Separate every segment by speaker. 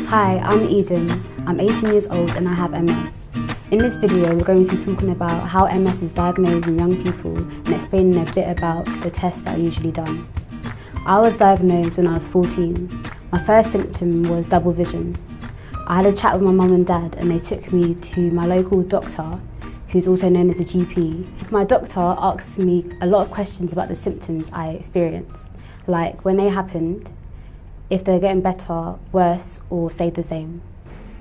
Speaker 1: Hi, I'm Eden. I'm 18 years old and I have MS. In this video, we're going to be talking about how MS is diagnosed in young people and explaining a bit about the tests that are usually done. I was diagnosed when I was 14. My first symptom was double vision. I had a chat with my mum and dad and they took me to my local doctor, who's also known as a GP. My doctor asked me a lot of questions about the symptoms I experienced, like when they happened, if they're getting better, worse, or stayed the same.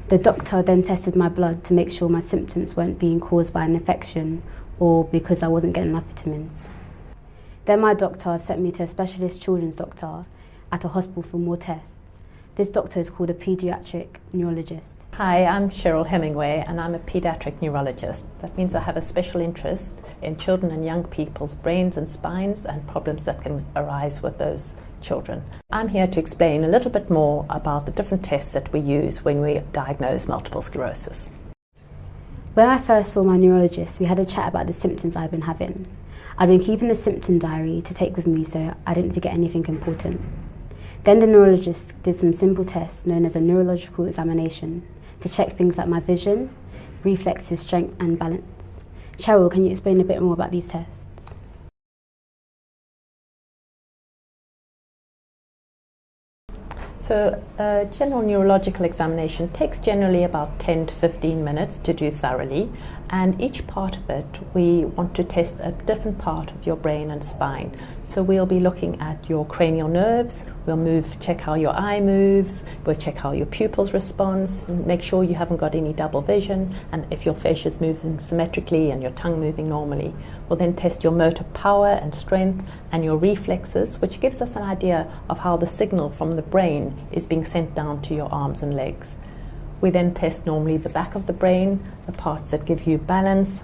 Speaker 1: The doctor then tested my blood to make sure my symptoms weren't being caused by an infection or because I wasn't getting enough vitamins. Then my doctor sent me to a specialist children's doctor at a hospital for more tests. This doctor is called a Paediatric neurologist.
Speaker 2: Hi, I'm Cheryl Hemingway and I'm a Paediatric neurologist. That means I have a special interest in children and young people's brains and spines and problems that can arise with those children. I'm here to explain a little bit more about the different tests that we use when we diagnose multiple sclerosis.
Speaker 1: When I first saw my neurologist, we had a chat about the symptoms I've been having. I'd been keeping a symptom diary to take with me so I didn't forget anything important. Then the neurologist did some simple tests known as a neurological examination to check things like my vision, reflexes, strength and balance. Cheryl, can you explain a bit more about these tests?
Speaker 2: So a general neurological examination takes generally about 10 to 15 minutes to do thoroughly, and each part of it we want to test a different part of your brain and spine. So we'll be looking at your cranial nerves, check how your eye moves, we'll check how your pupils respond, and make sure you haven't got any double vision, and if your face is moving symmetrically and your tongue moving normally. We'll then test your motor power and strength and your reflexes, which gives us an idea of how the signal from the brain is being sent down to your arms and legs. We then test normally the back of the brain, the parts that give you balance,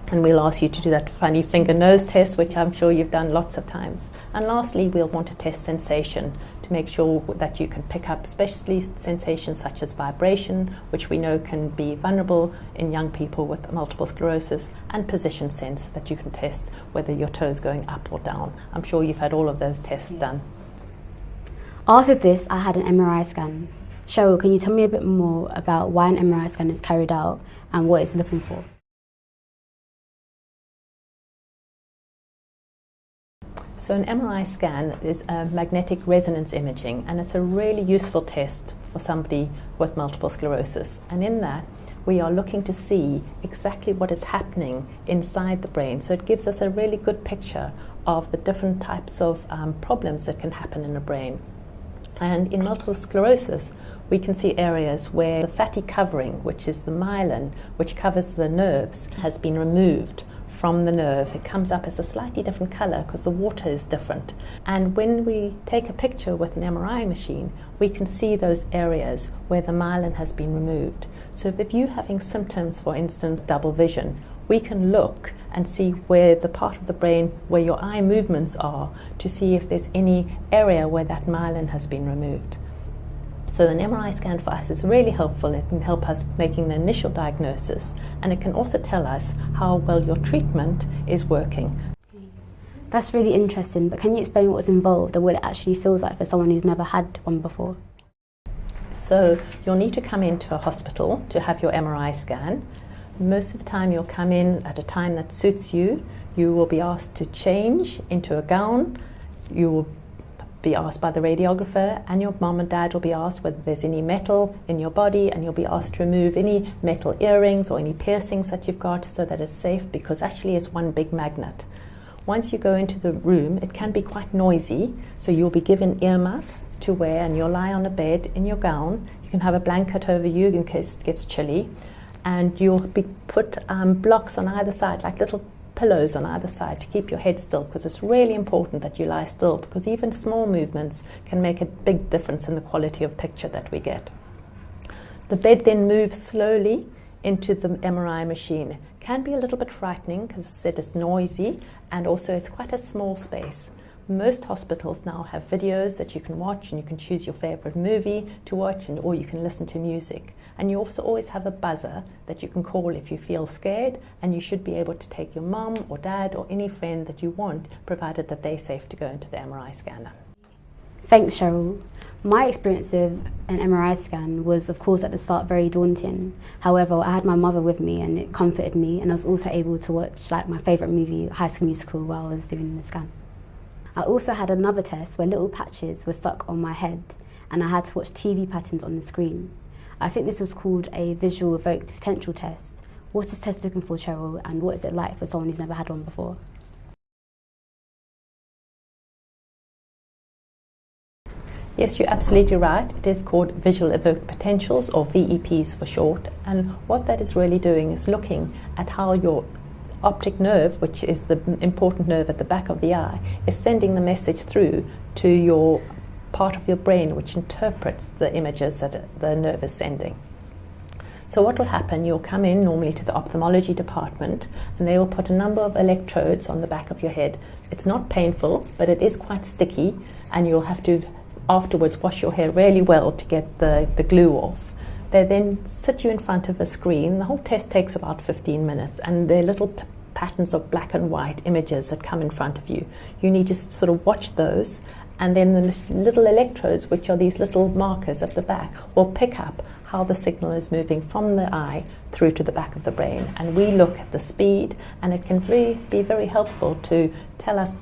Speaker 2: and we'll ask you to do that funny finger-nose test, which I'm sure you've done lots of times. And lastly, we'll want to test sensation to make sure that you can pick up especially sensations such as vibration, which we know can be vulnerable in young people with multiple sclerosis, and position sense that you can test whether your toe's going up or down. I'm sure you've had all of those tests done.
Speaker 1: After this, I had an MRI scan. Cheryl, can you tell me a bit more about why an MRI scan is carried out and what it's looking for?
Speaker 2: So an MRI scan is a magnetic resonance imaging, and it's a really useful test for somebody with multiple sclerosis. And in that, we are looking to see exactly what is happening inside the brain. So it gives us a really good picture of the different types of problems that can happen in the brain. And in multiple sclerosis, we can see areas where the fatty covering, which is the myelin, which covers the nerves, has been removed from the nerve. It comes up as a slightly different color because the water is different. And when we take a picture with an MRI machine, we can see those areas where the myelin has been removed. So if you're having symptoms, for instance, double vision, we can look and see where the part of the brain where your eye movements are to see if there's any area where that myelin has been removed. So an MRI scan for us is really helpful. It can help us making the initial diagnosis, and it can also tell us how well your treatment is working.
Speaker 1: That's really interesting, but can you explain what's involved and what it actually feels like for someone who's never had one before?
Speaker 2: So you'll need to come into a hospital to have your MRI scan. Most of the time you'll come in at a time that suits you. You will be asked to change into a gown. You will be asked by the radiographer, and your mom and dad will be asked whether there's any metal in your body, and you'll be asked to remove any metal earrings or any piercings that you've got so that it's safe, because actually it's one big magnet. Once you go into the room, it can be quite noisy, so you'll be given earmuffs to wear, and you'll lie on a bed in your gown. You can have a blanket over you in case it gets chilly, and you'll be put blocks on either side, like little pillows on either side, to keep your head still, because it's really important that you lie still, because even small movements can make a big difference in the quality of picture that we get. The bed then moves slowly into the MRI machine. It can be a little bit frightening because, as I said, it's noisy, and also it's quite a small space. Most hospitals now have videos that you can watch, and you can choose your favorite movie to watch, or you can listen to music. And you also always have a buzzer that you can call if you feel scared, and you should be able to take your mum or dad or any friend that you want, provided that they're safe to go into the MRI scanner.
Speaker 1: Thanks, Cheryl. My experience with an MRI scan was, of course, at the start very daunting. However, I had my mother with me and it comforted me, and I was also able to watch like my favourite movie, High School Musical, while I was doing the scan. I also had another test where little patches were stuck on my head and I had to watch TV patterns on the screen. I think this was called a visual evoked potential test. What's this test looking for, Cheryl, and what is it like for someone who's never had one before?
Speaker 2: Yes, you're absolutely right. It is called visual evoked potentials, or VEPs for short. And what that is really doing is looking at how your optic nerve, which is the important nerve at the back of the eye, is sending the message through to your part of your brain which interprets the images that the nerve is sending. So what will happen, you'll come in normally to the ophthalmology department and they will put a number of electrodes on the back of your head. It's not painful, but it is quite sticky, and you'll have to afterwards wash your hair really well to get the glue off. They then sit you in front of a screen. The whole test takes about 15 minutes, and they're little patterns of black and white images that come in front of you. You need to sort of watch those, and then the little electrodes, which are these little markers at the back, will pick up how the signal is moving from the eye through to the back of the brain. And we look at the speed, and it can be very helpful to tell us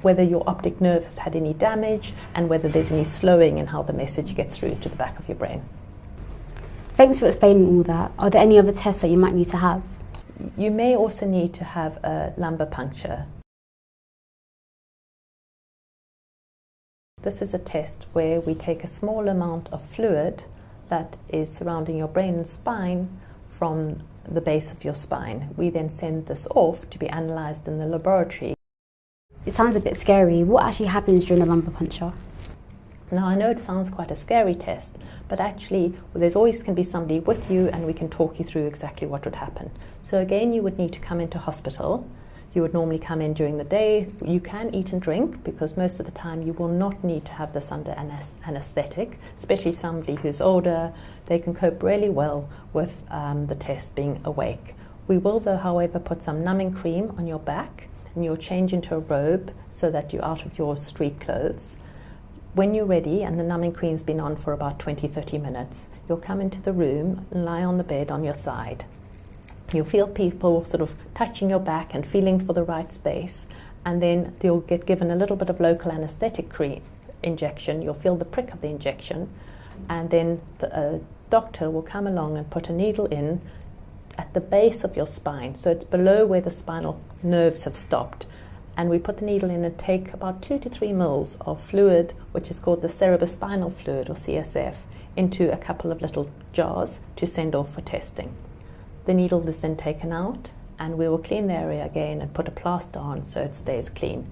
Speaker 2: whether your optic nerve has had any damage and whether there's any slowing in how the message gets through to the back of your brain.
Speaker 1: Thanks for explaining all that. Are there any other tests that you might need to have?
Speaker 2: You may also need to have a lumbar puncture. This is a test where we take a small amount of fluid that is surrounding your brain and spine from the base of your spine. We then send this off to be analysed in the laboratory.
Speaker 1: It sounds a bit scary. What actually happens during a lumbar puncture?
Speaker 2: Now, I know it sounds quite a scary test, but actually there's always can be somebody with you and we can talk you through exactly what would happen. So again, you would need to come into hospital. You would normally come in during the day. You can eat and drink because most of the time you will not need to have this under anaesthetic, especially somebody who's older. They can cope really well with the test being awake. We will though, however, put some numbing cream on your back, and you'll change into a robe so that you're out of your street clothes. When you're ready and the numbing cream's been on for about 20-30 minutes, you'll come into the room and lie on the bed on your side. You'll feel people sort of touching your back and feeling for the right space, and then you'll get given a little bit of local anaesthetic cream injection. You'll feel the prick of the injection, and then the doctor will come along and put a needle in at the base of your spine, so it's below where the spinal nerves have stopped. And we put the needle in and take about 2 to 3 mils of fluid, which is called the cerebrospinal fluid, or CSF, into a couple of little jars to send off for testing. The needle is then taken out, and we will clean the area again and put a plaster on so it stays clean.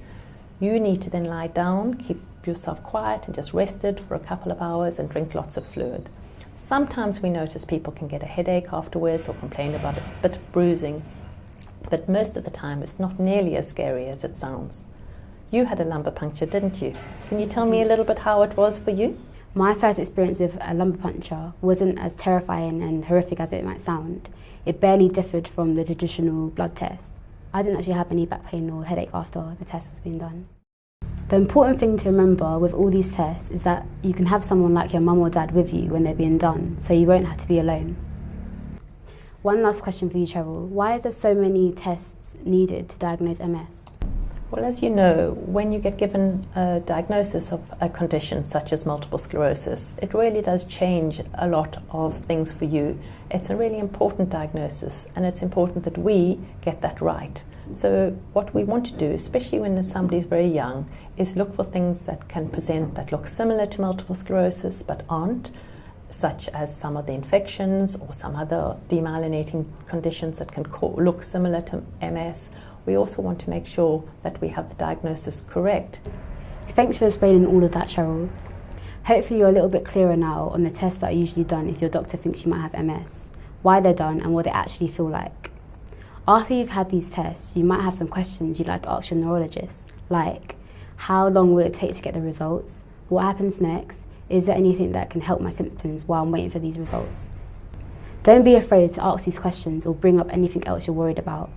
Speaker 2: You need to then lie down, keep yourself quiet and just rested for a couple of hours and drink lots of fluid. Sometimes we notice people can get a headache afterwards or complain about a bit of bruising, but most of the time it's not nearly as scary as it sounds. You had a lumbar puncture, didn't you? Can you tell me a little bit how it was for you?
Speaker 1: My first experience with a lumbar puncture wasn't as terrifying and horrific as it might sound. It barely differed from the traditional blood test. I didn't actually have any back pain or headache after the test was being done. The important thing to remember with all these tests is that you can have someone like your mum or dad with you when they're being done, so you won't have to be alone. One last question for you, Cheryl. Why is there so many tests needed to diagnose MS?
Speaker 2: Well, as you know, when you get given a diagnosis of a condition such as multiple sclerosis, it really does change a lot of things for you. It's a really important diagnosis, and it's important that we get that right. So what we want to do, especially when somebody's very young, is look for things that can present that look similar to multiple sclerosis but aren't, such as some of the infections or some other demyelinating conditions that can look similar to MS. We also want to make sure that we have the diagnosis correct.
Speaker 1: Thanks for explaining all of that, Cheryl. Hopefully you're a little bit clearer now on the tests that are usually done if your doctor thinks you might have MS, why they're done and what they actually feel like. After you've had these tests, you might have some questions you'd like to ask your neurologist, like how long will it take to get the results? What happens next? Is there anything that can help my symptoms while I'm waiting for these results? Don't be afraid to ask these questions or bring up anything else you're worried about.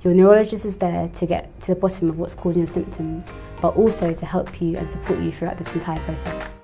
Speaker 1: Your neurologist is there to get to the bottom of what's causing your symptoms, but also to help you and support you throughout this entire process.